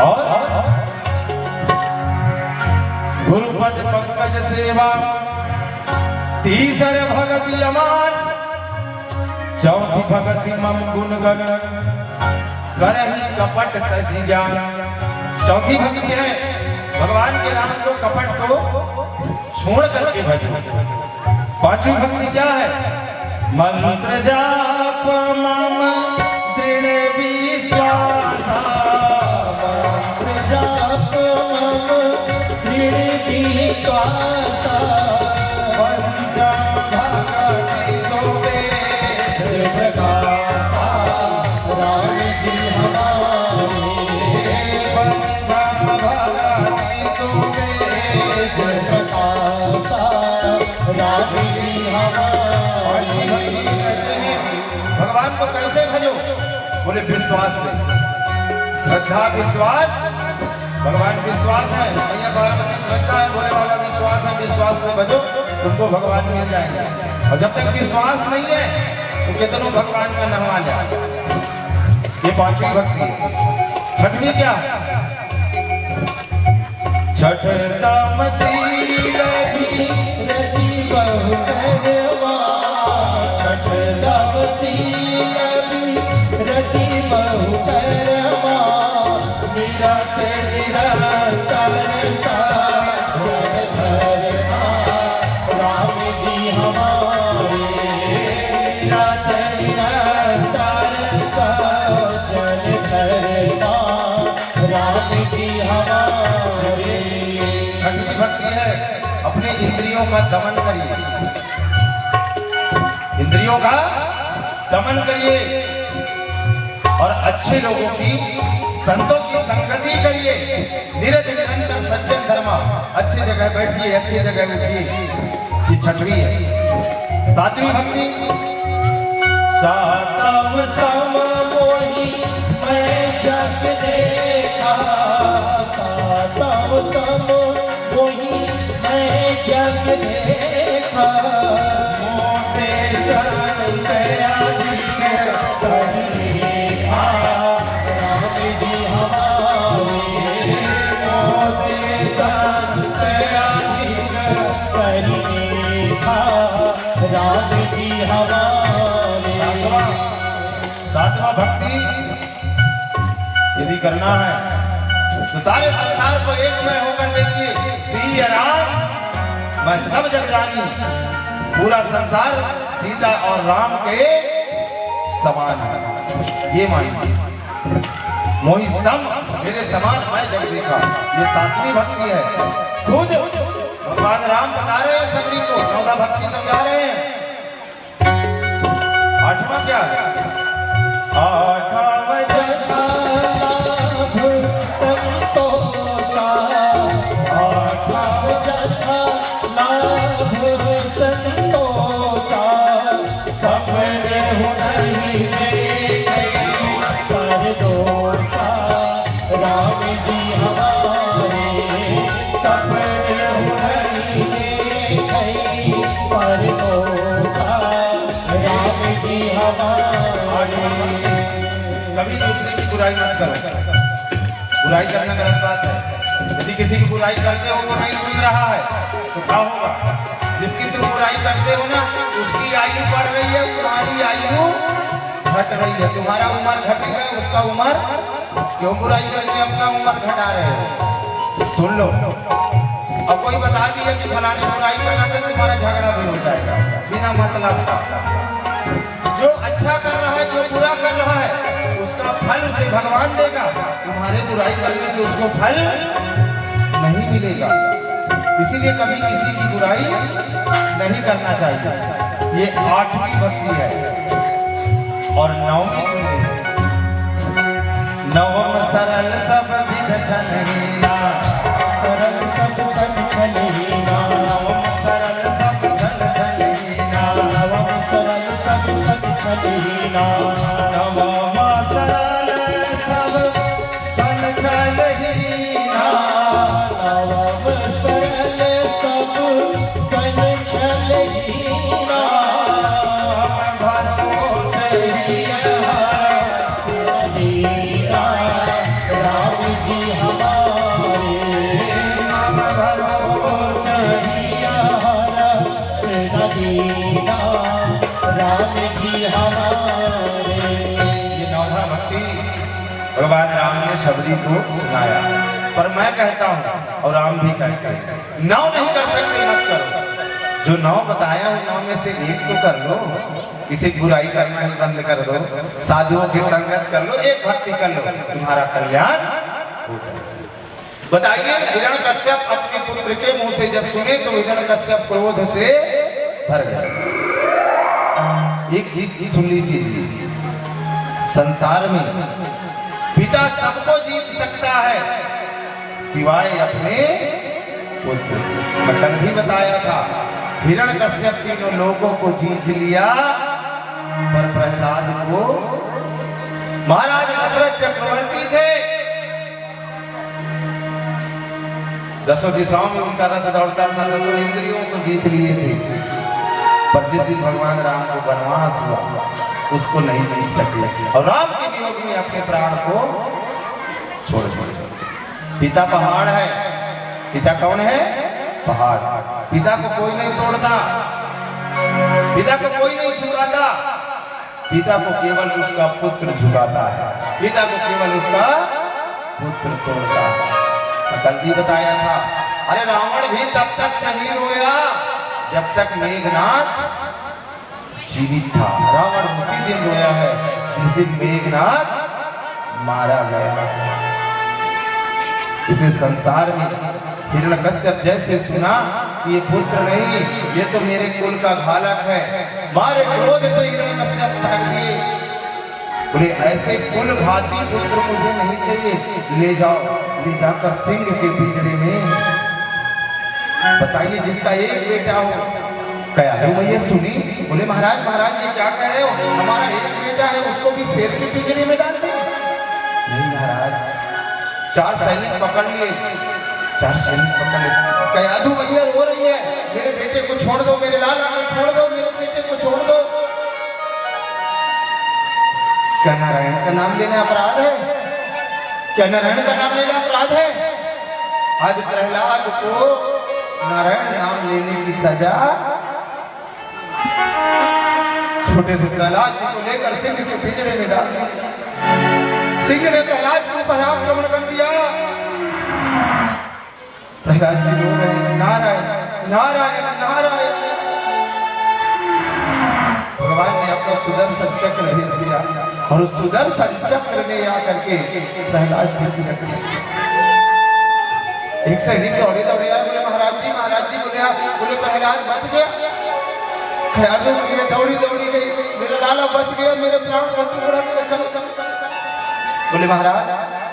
और गुरुपद पंकज सेवा तीसर भगति अमान, चौथी भगति मम गुण गण करहि कपट तजी ज्ञान। चौथी भक्ति है भगवान के नाम को, कपट को छोड़ करके भजो। पांचवी भक्ति क्या है? मंत्र जाप मम दृढ़ विश्वासा, मंत्र जाप मम दृढ़ विश्वासा, पंचम भगति को वेद प्रकाशा, राम जी हमारे, पंचम भगति को वेद प्रकाशा, राम जी हमारे। भगवान को कैसे भजो? बोले विश्वास से, श्रद्धा विश्वास, भगवान विश्वास है, मैया पार्वती श्रद्धा है, बोले बाबा विश्वास है, विश्वास से भजो तुमको भगवान मिल जाएंगे। और जब तक विश्वास नहीं है तो कितनों भगवान का नहवा जाए। ये पांचवी भक्ति है। छठवीं क्या? छठ तमसील भी रति बहु करवा, छठ तपसील भी रति बहु करवा, निरते निरंतर साजन धरना, राम जी हमारे, निरते निरंतर साजन धरना, राम जी हमारे। छठवीं भक्ति है अपने इंद्रियों का दमन करिए, इंद्रियों का दमन करिए और अच्छे लोगों की, संतों की संगति करिए, निरंतर निरंतर सज्जन धर्मा, अच्छी जगह बैठिए, अच्छी जगह उठिए। ये छठवीं है। सातवीं भक्ति सातम सम मोहि मैं जग देखा, सातम सम मोहि मैं जग देखा, मोटे संत अधिक करिहा, राम जी हमारे, मोटे संत अधिक करिहा, राम जी हमारे। सातवां भक्ति यदि करना है तो सारे संसार को एक में होकर देखिए, श्री राम मैं सब जग जानी, पूरा संसार सीता और राम के समान है, ये मानिए। मोहि सम मेरे समान मैं जग देखा, ये सातवीं भक्ति है। खुद भगवान राम बता रहे हैं सभी को, नौदा भक्ति समझा रहे हैं। आठवां क्या है? आठवां जथा लाभ संतोषा, आठवां जथा लाभ संतोषा, सपने हो नहीं देखे पर दोषा, राम जी हमारे, सपने हो नहीं देखे पर दोषा, राम जी हमारे। कभी दूसरे की बुराई मत करो, बुराई करना गलत बात है। यदि किसी की बुराई करते हो वो नहीं सुन रहा है तो क्या होगा? जिसकी तुम बुराई करते हो ना उसकी आयु बढ़ रही है, तुम्हारी आयु घट रही है। तुम्हारा उम्र घटेगा, उसका उम्र, क्यों बुराई करके अपना उम्र घटा रहे हो? सुन लो, अब कोई बता दिया कि फलाने बुराई करना से तुम्हारा झगड़ा भी हो जाएगा बिना मतलब का, जो अच्छा कर रहा है, जो बुरा कर रहा है, उसका फल उसे भगवान देगा। तुम्हारे बुराई करने से उसको फल नहीं मिलेगा। इसीलिए कभी किसी की बुराई नहीं करना चाहिए। ये 8वीं भक्ति है। और 9वीं सुनिए। नवम सरल सब विध छलहीना, सरल सब सब छलहीना, नवम सरल सब छल छलहीना, नवम सरल सब सब छलहीना, नवम सरल सब छल छलहीना, नवम सरल सब सन छलहीना, भरोसे छलहीना, राम जी हमारे भरोसे छलहीना, राम जी हमारे। ये नौधा भक्ति भगवान राम ने शबरी को सुनाया। पर मैं कहता हूँ और राम भी कहते हैं, 9 नहीं कर सकते मत करो। जो 9 बताया उन 9 में से एक तो कर लो। किसी की बुराई करना ही बंद कर दो, साधुओं की संगत कर लो, एक भक्ति कर लो, तुम्हारा कल्याण हो जाएगा। बताइए, हिरण्यकश्यप अपने पुत्र के मुंह से जब सुने तो हिरण्यकश्यप क्रोध से भर गया। एक चीज सुन लीजिए, संसार में पिता सबको जीत सकता है सिवाय अपने पुत्र। मैं कल भी बताया था, हिरण्यकश्यप तीनों लोगों को जीत लिया, पर प्रहलाद को, महाराज दशरथ चक्रवर्ती थे, 10 दिशाओं में उनका रथ दौड़ता था, 10 इंद्रियों को जीत लिए थे। पर जिस दिन भगवान राम को वनवास हुआ, उसको नहीं जीत सके और राम के वियोग में अपने प्राण को छोड़ दिया। पिता पहाड़ है। पिता कौन है? पहाड़। पिता को कोई नहीं तोड़ता, पिता को कोई नहीं झुकाता, पिता को केवल उसका पुत्र झुकाता है, पिता को केवल उसका पुत्र तोड़ता है। कल भी बताया था, अरे रावण भी तब तक नहीं रोया जब तक मेघनाथ जीवित था। रावण उसी दिन रोया है जिस दिन मेघनाथ मारा गया। इसलिए संसार में हिरण्यकश्यप जैसे सुना कि ये पुत्र नहीं, ये तो मेरे कुल का घालक है, मारे क्रोध से हिरण्यकश्यप भड़क दिए। बोले ऐसे कुल घाती पुत्र मुझे नहीं चाहिए, ले जाओ, ले जाकर सिंह के पिंजरे में। बताइए, जिसका एक बेटा हो। कयाधु मैया सुनी, बोले महाराज महाराज ये क्या कह रहे हो, हमारा एक बेटा है, उसको भी शेर के पिंजरे में डाल दें? नहीं महाराज, 4 सैनिक पकड़ लिए, 4 सैनिक पकड़ लिए। कयाधु मैया रो रही है, मेरे बेटे को छोड़ दो, मेरे लाला को छोड़ दो, मेरे बेटे को छोड़ दो। क्या नारायण का नाम लेना अपराध है? क्या नारायण का नाम लेना अपराध है? आज प्रहलाद को नारायण नाम लेने की सजा, छोटे से प्रहलाद जी को लेकर सिंह के पिंजरे में डाल दिया। सिंह ने प्रहलाद के ऊपर आक्रमण कर दिया। प्रहलाद जी रो रहे हैं, नारायण नारायण नारायण। भगवान ने अपना सुदर्शन चक्र भेज दिया और उस सुदर्शन चक्र ने आकर के प्रहलाद जी की रक्षा। एक सैनिक दौड़े दौड़े आए, बोले महाराज जी महाराज जी। बोले प्रहलाद बच गया। कयाधु मैया दौड़ी दौड़ी गई, मेरा लाला बच गया, मेरे प्राण का टुकड़ा मेरे कर। बोले महाराज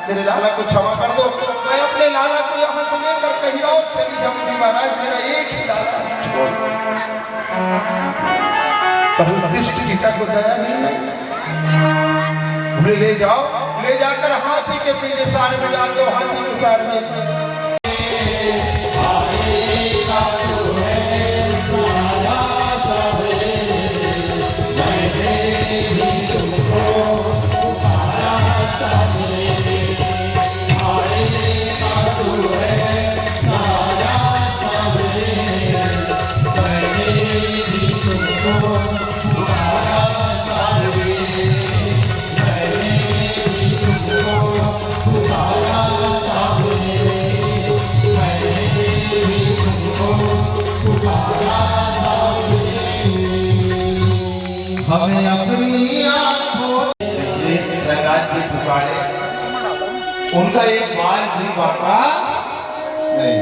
मेरे लाला को क्षमा कर दो, मैं अपने लाला को यहाँ से लेकर कहीं और चली जाऊंगी महाराज, मेरा एक ही लाला छोड़। पर उस दुष्ट पिता को दया नहीं आई। बोले ले जाओ, ले जाकर हाथी के पीछे सार में डाल दो, हाथी के सार में। हमें अपने पुकारे, उनका एक बार भी बाका नहीं।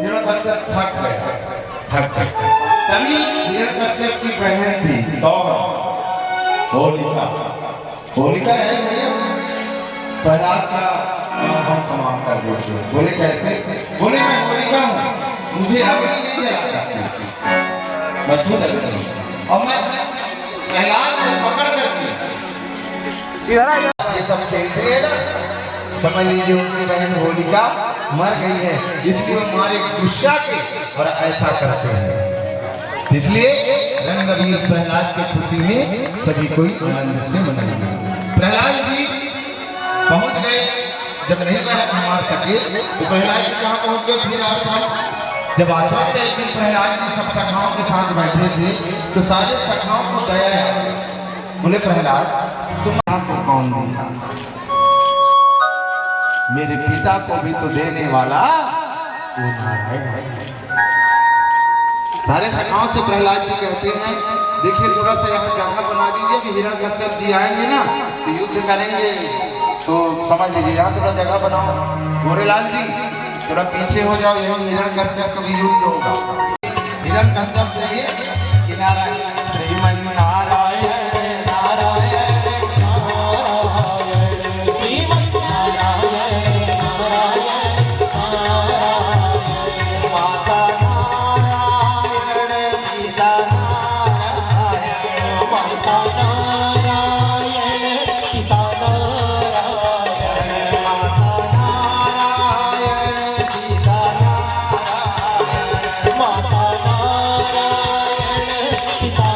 हिरण्यकश्यप थक गया, थक गया। तभी हिरण्यकश्यप की बहन थी होलिका, होलिका है प्रहलाद का हम समाप्त कर देते हैं। बोले कैसे? बोले मैं होलिका हूँ, मुझे अग्नि नहीं जला सकती, मैं खुद अग्नि हूँ और मैं प्रहलाद को पकड़ करके ये सब खेलते हैं ना, समझ लीजिए उनकी बहन होलिका मर गई है, इसलिए वो मारे गुस्सा के और ऐसा करते हैं। इसलिए रणवीर प्रहलाद की खुशी में सभी कोई आनंद से मनाएंगे। प्रहलाद जी पहुंच गए, जब नहीं मार सके तो प्रहलाद जी कहाँ पहुंच गए? फिर आश्रम। जब आश्रम में एक दिन प्रहलाद जी सब सखाओं के साथ बैठे थे तो सारे सखाओं को दया आया। बोले प्रहलाद तुम आपको कौन देगा? मेरे पिता को भी तो देने वाला वो नारायण है। सारे सखाओं से प्रहलाद जी कहते हैं देखिए थोड़ा सा यहाँ जगह बना दीजिए कि हिरण्यकश्यप जी आएंगे ना तो युद्ध करेंगे, तो समझ लीजिए यहाँ थोड़ा जगह बनाओ। गोरेलाल जी थोड़ा पीछे हो जाओ, यहाँ हिरण्यकश्यप का भी युद्ध होगा। हिरण्यकश्यप से किनारा श्रीमन नारायण नारायण श्रीमन नारायण नारायण माता नारायण पिता नारायण माता नारायण पिता नारायण माता नारायण पिता नारायण माता नारायण पिता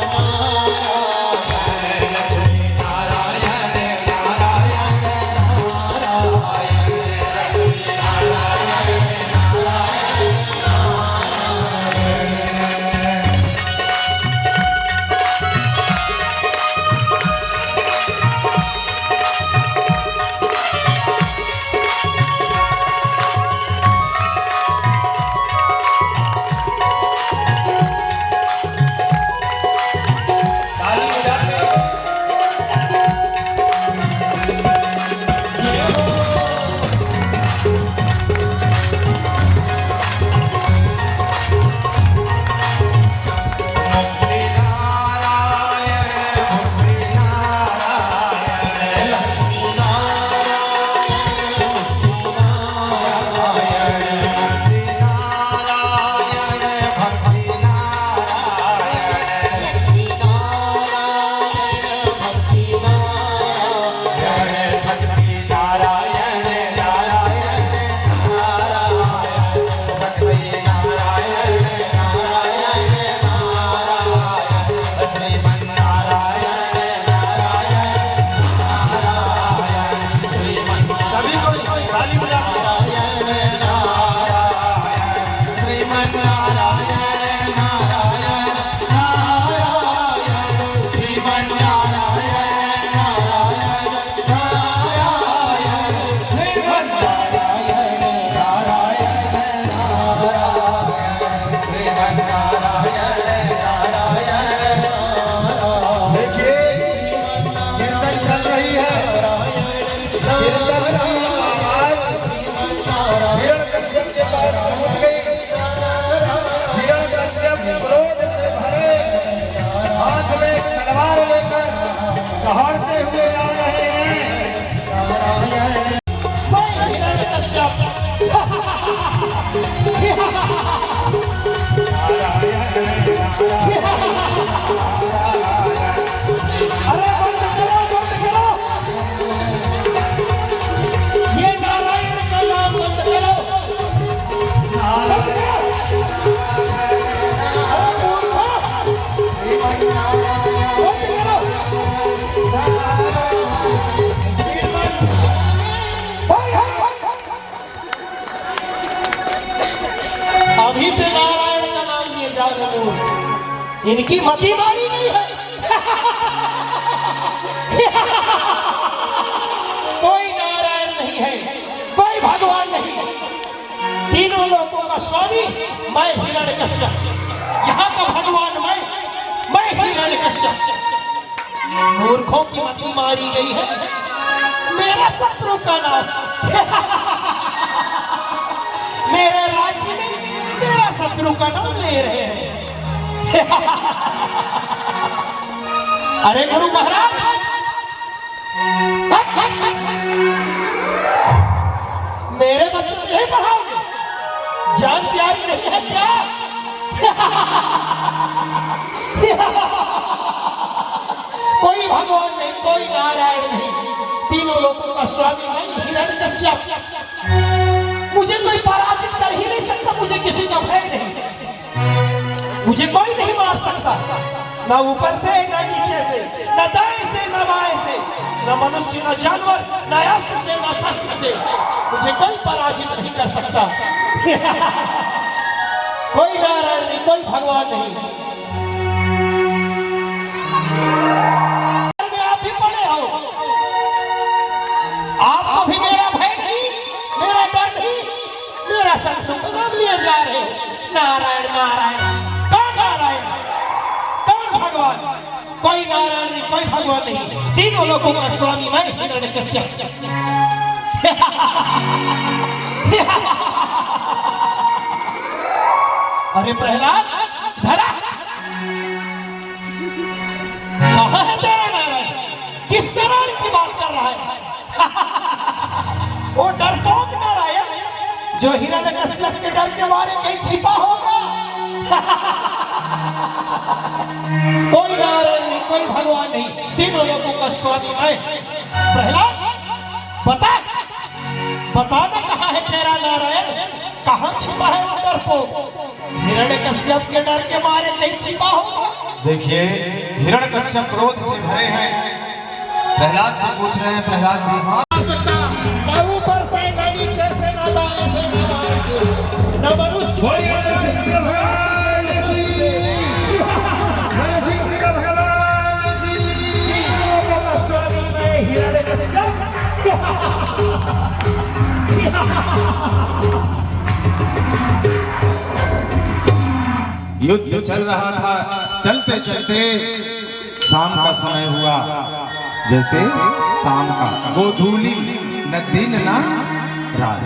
दहाड़ते हुए आ रहे हैं। अरे बंद करो, बंद करो, ये नारायण का नाम बंद करो। अभी से नारायण का नाम लिए जा रहे हो, इनकी मती मारी नहीं है। कोई नारायण नहीं है, कोई भगवान नहीं है, तीनों लोगों का स्वामी मैं हिरण्यकश्यप, यहाँ का भगवान मैं हिरण्यकश्यप। मूर्खों की मती मारी गई है। मेरे शत्रु का नाम मेरे राज्य में मेरा शत्रु का नाम ले रहे हैं। अरे गुरु महाराज, मेरे बच्चे को नहीं पढ़ाओगे? जान प्यारी नहीं है क्या? कोई भगवान नहीं, कोई नारायण नहीं, तीनों लोगों का स्वामी नहीं, हिरण्यकश्यप। मुझे कोई पराजित कर ही नहीं सकता, मुझे किसी का भय नहीं, मुझे कोई नहीं मार सकता, ना ऊपर से ना नीचे से, न दाएं से न बाएं से, न मनुष्य न जानवर, न अस्त्र से न शस्त्र से, मुझे कोई पराजित नहीं कर सकता। कोई नारायण नहीं, कोई भगवान नहीं। आप ही पड़े हो, आप कभी मेरा भय नहीं, मेरा डर नहीं, मेरा संग नाम लिए जा रहे। नारायण नारायण, कौन नारायण, कौन भगवान? कोई नारायण नहीं, कोई भगवान नहीं, तीनों लोगों का स्वामी मैं हिरण्यकश्यप। अरे प्रहलाद, धरा कहाँ है तेरा नारायण? किस नारायण की बात कर रहा है? वो डरपोक नारायण जो हिरण्यकश्यप के डर के मारे कहीं छिपा होगा। कोई नारायण नहीं, कोई भगवान नहीं, तीनों लोगों का स्वामी मैं। प्रहलाद बता, बताना कहाँ है तेरा नारायण? कहाँ छिपा है वो डरपोक? हिरण्यकश्यप के डर के मारे कहीं छिपा होगा। देखिए, हिरण्यकश्यप क्रोध से भरे हैं, प्रहलाद से पूछ रहे हैं। प्रहलाद जी, हाँ न ऊपर से न नीचे से न दाएं से न बाएं से, न मनुष्य युद्ध चल रहा था, चलते चलते शाम का समय हुआ। जैसे शाम का गोधूली, न दिन न रात।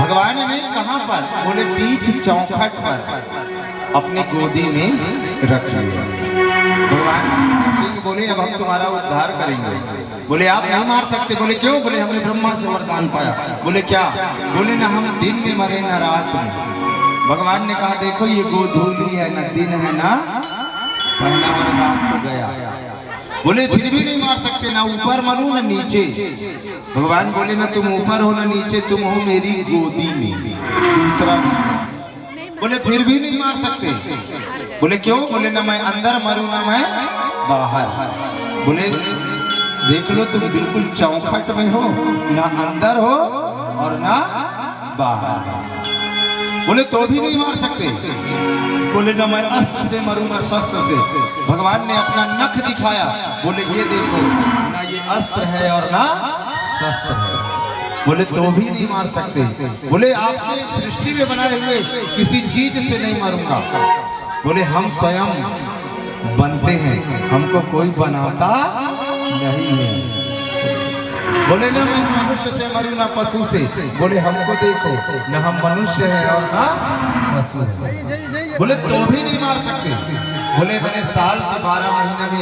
भगवान ने कहाँ पर? बोले बीच चौखट पर अपनी गोदी में रख लिया। भगवान सिंह बोले अब हम तुम्हारा उद्धार करेंगे। बोले आप नहीं मार सकते। बोले क्यों? बोले हमने ब्रह्मा से वरदान पाया। बोले क्या? बोले ना हम दिन में मरे ना रात में। भगवान ने कहा देखो ये गोधूली है, ना दिन है ना, पहला वरदान तो गया। बोले फिर भी नहीं मार सकते, ना ऊपर मरूं ना नीचे। भगवान बोले ना तुम ऊपर हो ना नीचे, तुम हो मेरी गोदी में, दूसरा भी। बोले फिर भी नहीं मार सकते। बोले क्यों? बोले ना मैं अंदर मरूं ना मैं बाहर। बोले देख लो तुम बिल्कुल चौखट में हो, ना अंदर हो और ना बाहर। बोले तो भी नहीं मार सकते। बोले ना मैं अस्त्र से मरूं ना शस्त्र से। भगवान ने अपना नख दिखाया। बोले ये देखो, ना ये अस्त्र है और ना शस्त्र है। बोले तो भी नहीं मार सकते। बोले आपने सृष्टि में बनाए हुए किसी चीज से नहीं मारूंगा। बोले हम स्वयं बनते हैं, हमको कोई बनाता नहीं है। बोले ना मैं मनुष्य से मरूं ना पशु से। बोले हमको देखो, ना हम मनुष्य है और ना पशु है। बोले तो भी नहीं मार सकते। बोले मैंने साल के 12 महीने में